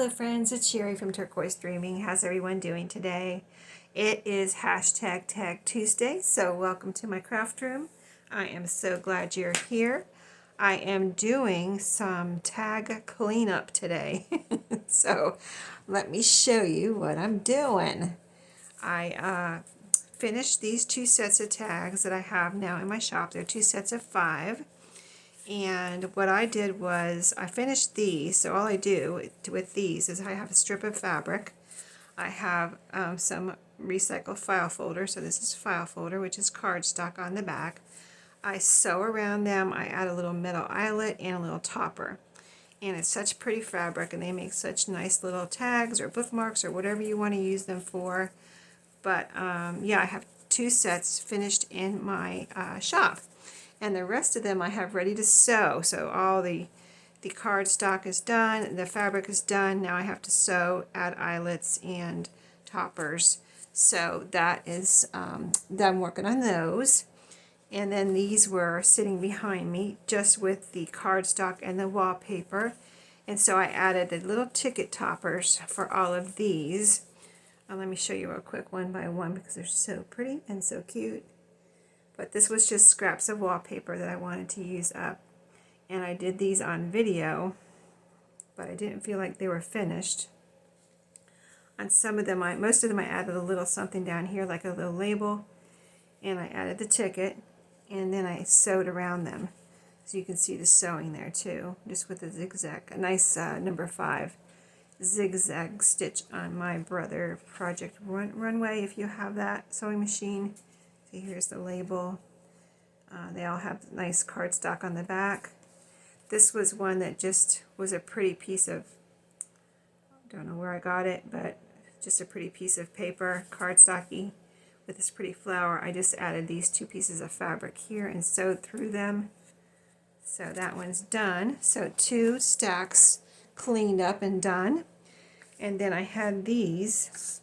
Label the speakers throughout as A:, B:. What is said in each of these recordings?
A: Hello friends, it's Sherry from Turquoise Dreaming. How's everyone doing today? It is hashtag Tag Tuesday, so welcome to my craft room. I am so glad you're here. I am doing some tag cleanup today. So let me show you what I'm doing. I finished these two sets of tags that I have now in my shop. They're two sets of 5. And what I did was I finished these, so all I do with these is I have a strip of fabric. I have some recycled file folder, so this is file folder, which is cardstock on the back. I sew around them, I add a little metal eyelet and a little topper. And it's such pretty fabric, and they make such nice little tags or bookmarks or whatever you want to use them for. But yeah, I have 2 sets finished in my shop. And the rest of them I have ready to sew. So all the cardstock is done, the fabric is done. Now I have to sew, add eyelets and toppers. So that is done working on those. And then these were sitting behind me just with the cardstock and the wallpaper. And so I added the little ticket toppers for all of these. Let me show you real quick one by one because they're so pretty and so cute. But this was just scraps of wallpaper that I wanted to use up. And I did these on video, but I didn't feel like they were finished. On some of them, most of them I added a little something down here, like a little label. And I added the ticket, and then I sewed around them. So you can see the sewing there too, just with a zigzag, a nice number 5 zigzag stitch on my Brother Project Runway, if you have that sewing machine. See, here's the label. They all have nice cardstock on the back. This was one that just was a pretty piece of, don't know where I got it, but just a pretty piece of paper, cardstocky, with this pretty flower. I just added these 2 pieces of fabric here and sewed through them. So that one's done. So 2 stacks cleaned up and done. And then I had these.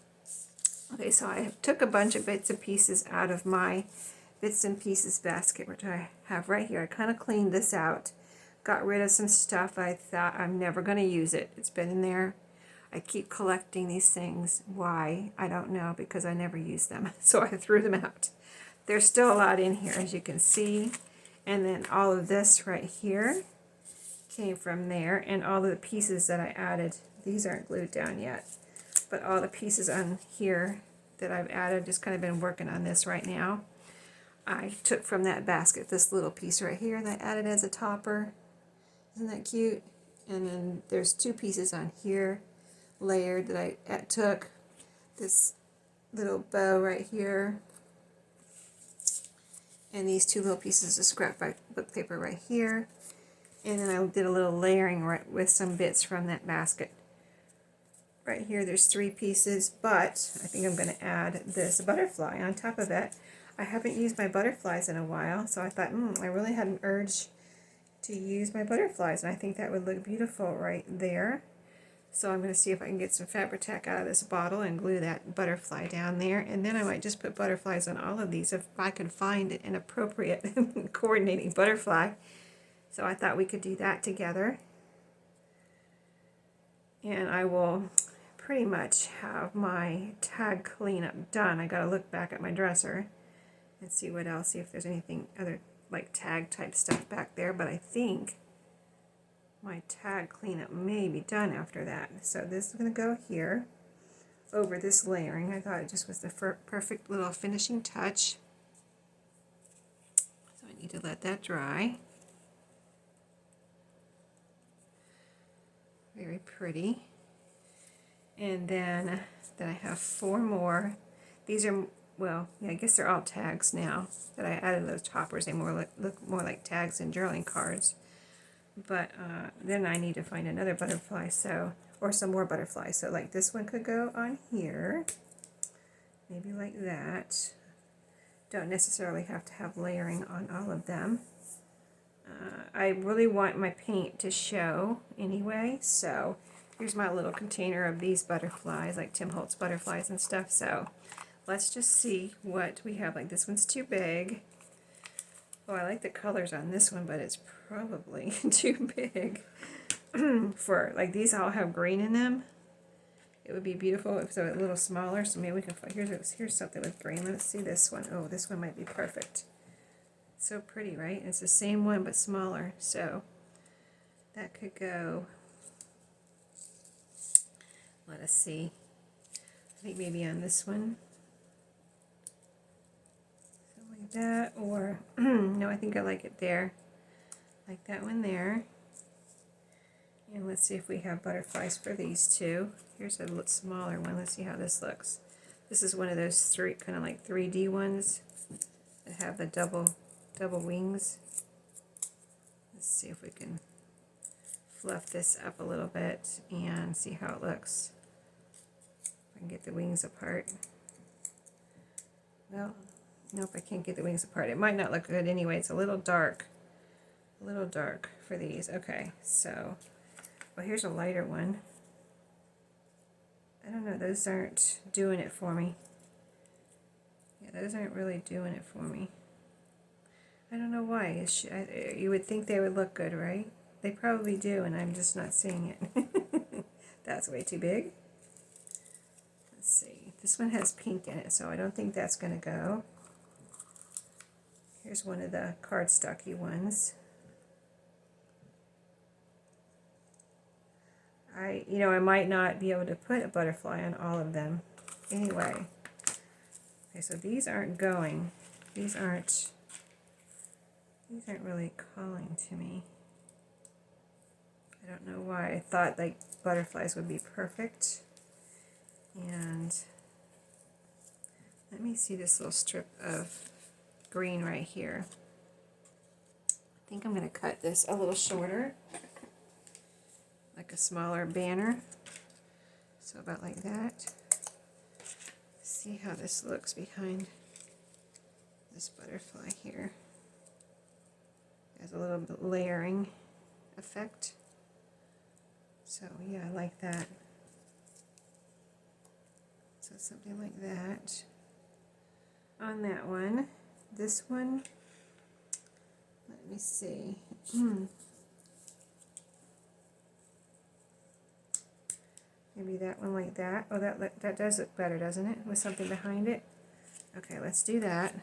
A: Okay, so I took a bunch of bits and pieces out of my bits and pieces basket, which I have right here. I kind of cleaned this out, got rid of some stuff I thought I'm never going to use it. It's been in there. I keep collecting these things. Why? I don't know, because I never use them. So I threw them out. There's still a lot in here, as you can see. And then all of this right here came from there, and all of the pieces that I added, these aren't glued down yet. But all the pieces on here that I've added, just kind of been working on this right now. I took from that basket this little piece right here that I added as a topper. Isn't that cute? And then there's 2 pieces on here layered that I took. This little bow right here. And these 2 little pieces of scrapbook paper right here. And then I did a little layering right with some bits from that basket. Right here there's 3 pieces, but I think I'm going to add this butterfly on top of it. I haven't used my butterflies in a while, so I thought, I really had an urge to use my butterflies, and I think that would look beautiful right there. So I'm going to see if I can get some Fabri-Tac out of this bottle and glue that butterfly down there, and then I might just put butterflies on all of these if I can find an appropriate coordinating butterfly. So I thought we could do that together. And I will pretty much have my tag cleanup done. I got to look back at my dresser and see what else, see if there's anything other like tag type stuff back there, but I think my tag cleanup may be done after that. So this is going to go here over this layering. I thought it just was the perfect little finishing touch. So I need to let that dry. Very pretty. And then I have 4 more. These are, well, yeah, I guess they're all tags now that I added those toppers. They look more like tags than journaling cards. But then I need to find another butterfly, or some more butterflies. So like this one could go on here, maybe like that. Don't necessarily have to have layering on all of them. I really want my paint to show anyway, so here's my little container of these butterflies, like Tim Holtz butterflies and stuff. So let's just see what we have. Like this one's too big. Oh, I like the colors on this one, but it's probably too big. for, like, these all have green in them. It would be beautiful if it was a little smaller, so maybe we can find, here's something with green. Let's see this one. Oh, this one might be perfect. So pretty, right? It's the same one but smaller, so that could go, let us see, I think maybe on this one, something like that, or no, I think I like it there, like that one there. And let's see if we have butterflies for these two. Here's a little smaller one. Let's see how this looks. This is one of those three, kind of like 3D ones that have the double wings. Let's see if we can fluff this up a little bit and see how it looks. If I can get the wings apart. Well, nope, I can't get the wings apart. It might not look good anyway. It's a little dark for these. Okay, so, well, here's a lighter one. I don't know, those aren't doing it for me. Yeah, those aren't really doing it for me. I don't know why. You would think they would look good, right? They probably do, and I'm just not seeing it. That's way too big. Let's see. This one has pink in it, so I don't think that's going to go. Here's one of the cardstocky ones. I might not be able to put a butterfly on all of them. Anyway. Okay, so these aren't going. These aren't really calling to me. I don't know why. I thought like butterflies would be perfect. And let me see this little strip of green right here. I think I'm going to cut this a little shorter, like a smaller banner. So about like that. See how this looks behind this butterfly here. Has a little bit layering effect. So yeah, I like that. So something like that. On that one, this one, let me see. Maybe that one like that. Oh, that does look better, doesn't it? With something behind it. Okay, let's do that.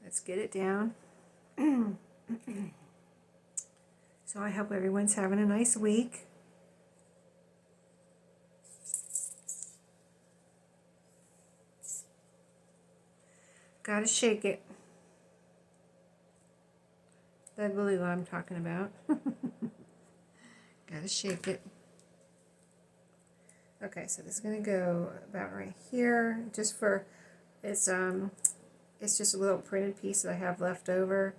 A: Let's get it down. So I hope everyone's having a nice week. Gotta shake it. That blue I'm talking about. Gotta shake it. Okay, so this is gonna go about right here. Just for it's just a little printed piece that I have left over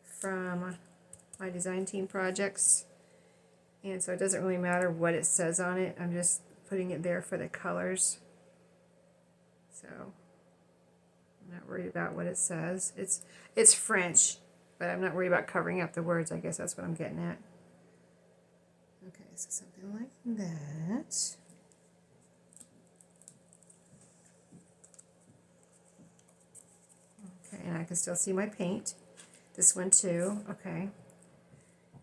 A: from my design team projects, and so it doesn't really matter what it says on it. I'm just putting it there for the colors. So I'm not worried about what it says. It's French, but I'm not worried about covering up the words. I guess that's what I'm getting at. Okay, so something like that. Okay, and I can still see my paint. This one too, okay.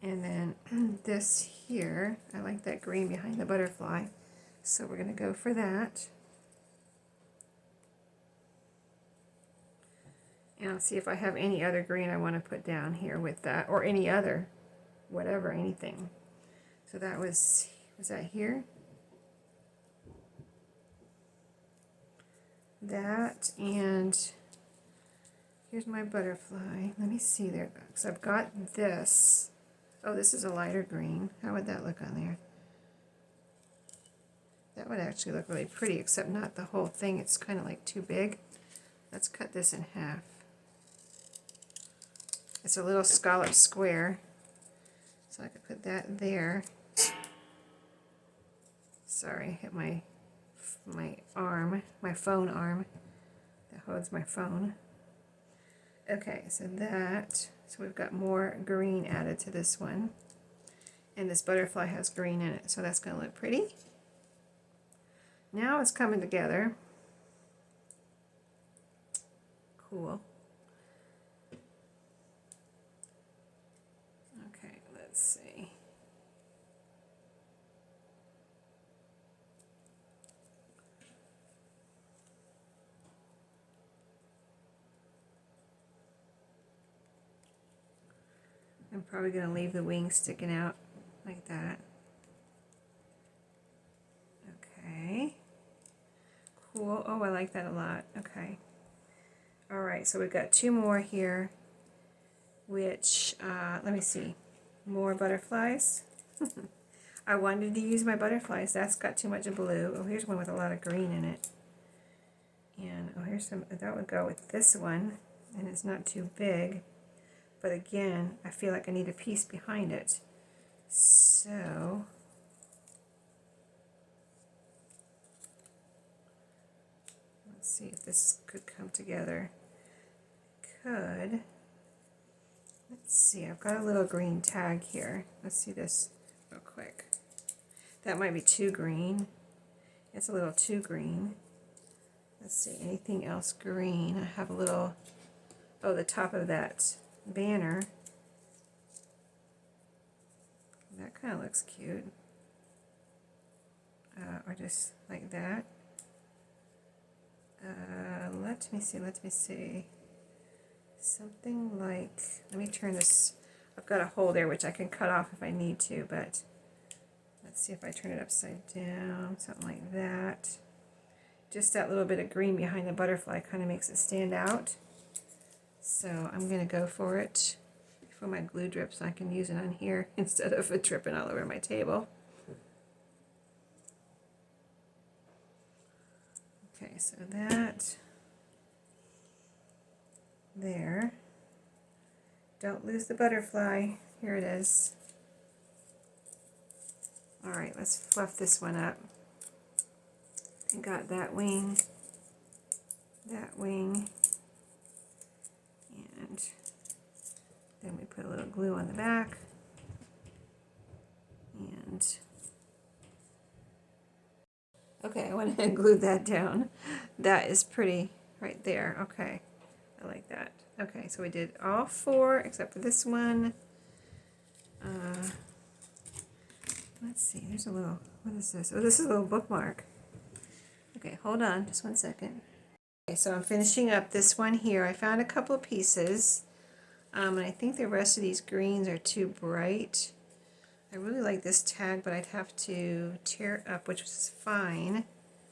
A: And then this here, I like that green behind the butterfly. So we're going to go for that. And I'll see if I have any other green I want to put down here with that, or any other, whatever, anything. So that was that here? That, and here's my butterfly. Let me see there, because I've got this. Oh, this is a lighter green. How would that look on there? That would actually look really pretty, except not the whole thing. It's kind of like too big. Let's cut this in half. It's a little scallop square, so I could put that there. Sorry, hit my arm, my phone arm that holds my phone. Okay, so we've got more green added to this one, and this butterfly has green in it, so that's going to look pretty. Now it's coming together. Cool. Okay, let's see. I'm probably going to leave the wings sticking out like that. Okay. Cool. Oh, I like that a lot. Okay. All right, so we've got 2 more here, which, let me see, more butterflies. I wanted to use my butterflies. That's got too much blue. Oh, here's one with a lot of green in it. And, oh, here's some, that would go with this one, and it's not too big. But again, I feel like I need a piece behind it. So, let's see if this could come together. Could. Let's see, I've got a little green tag here. Let's see this real quick. That might be too green. It's a little too green. Let's see, anything else green? I have a little, oh, the top of that banner. That kind of looks cute. Or just like that. Let me see. Something like, let me turn this, I've got a hole there which I can cut off if I need to, but let's see if I turn it upside down, something like that. Just that little bit of green behind the butterfly kind of makes it stand out. So I'm going to go for it before my glue drips. I can use it on here instead of it dripping all over my table. Okay, so that there. Don't lose the butterfly. Here it is. All right, let's fluff this one up. I got that wing, and then we put a little glue on the back, and okay, I went ahead and glued that down. That is pretty right there. Okay, I like that. Okay, so we did all 4 except for this one. Let's see, there's a little, what is this? Oh, this is a little bookmark. Okay, hold on, just 1 second. Okay, so I'm finishing up this one here. I found a couple of pieces, and I think the rest of these greens are too bright. I really like this tag, but I'd have to tear it up, which is fine.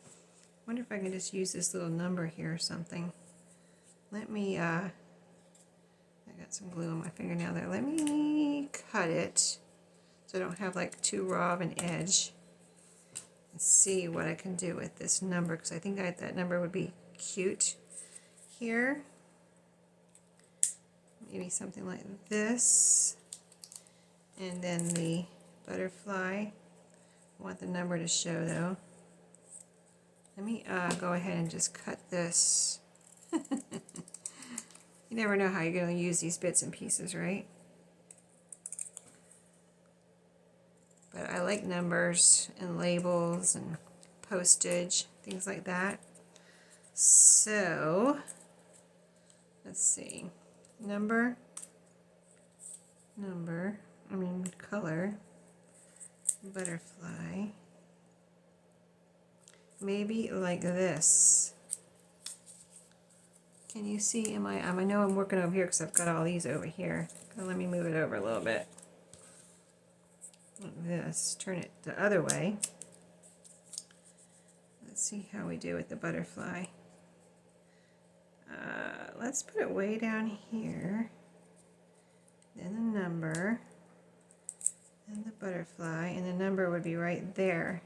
A: I wonder if I can just use this little number here or something. Let me, I got some glue on my fingernail there. Let me cut it so I don't have like too raw of an edge. And see what I can do with this number, because I think that number would be cute here. Maybe something like this. And then the butterfly. I want the number to show though. Let me go ahead and just cut this. You never know how you're going to use these bits and pieces, right? But I like numbers and labels and postage, things like that. So, let's see. Color, butterfly. Maybe like this. Can you see? I know I'm working over here because I've got all these over here. Let me move it over a little bit. Like this. Turn it the other way. Let's see how we do with the butterfly. Let's put it way down here. Then the number. And the butterfly. And the number would be right there.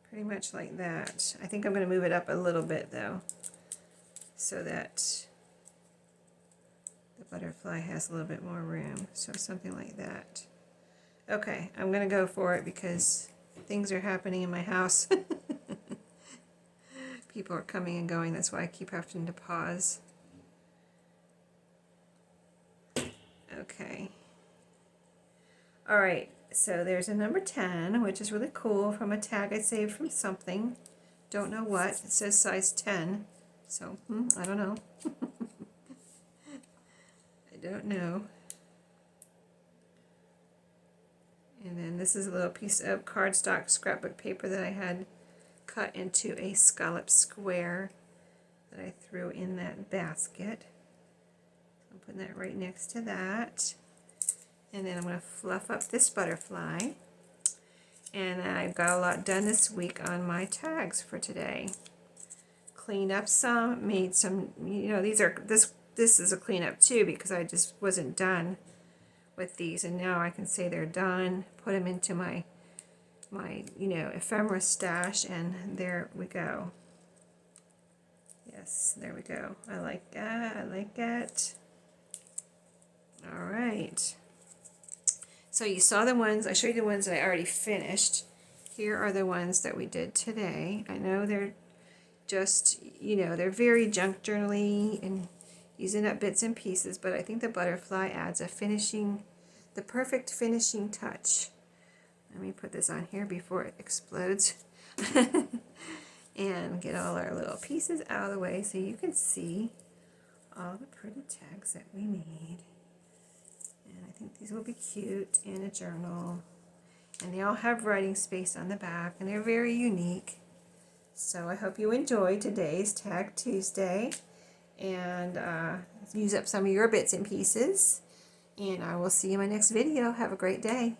A: Pretty much like that. I think I'm going to move it up a little bit though, so that the butterfly has a little bit more room. So something like that. Okay, I'm going to go for it because things are happening in my house. People are coming and going. That's why I keep having to pause. Okay. All right. So there's a number 10, which is really cool, from a tag I saved from something. Don't know what. It says size 10. So, I don't know. I don't know. And then this is a little piece of cardstock scrapbook paper that I had cut into a scallop square that I threw in that basket. Put that right next to that. And then I'm going to fluff up this butterfly. And I've got a lot done this week on my tags for today. Cleaned up some, made some, this is a cleanup too, because I just wasn't done with these, and now I can say they're done. Put them into my ephemera stash, and there we go. Yes, there we go. I like that. I like that. All right. So you saw the ones, I showed you the ones that I already finished. Here are the ones that we did today. I know they're just, they're very junk journal-y and using up bits and pieces, but I think the butterfly adds the perfect finishing touch. Let me put this on here before it explodes. And get all our little pieces out of the way so you can see all the pretty tags that we made. And I think these will be cute in a journal. And they all have writing space on the back, and they're very unique. So I hope you enjoyed today's Tag Tuesday, and use up some of your bits and pieces. And I will see you in my next video. Have a great day.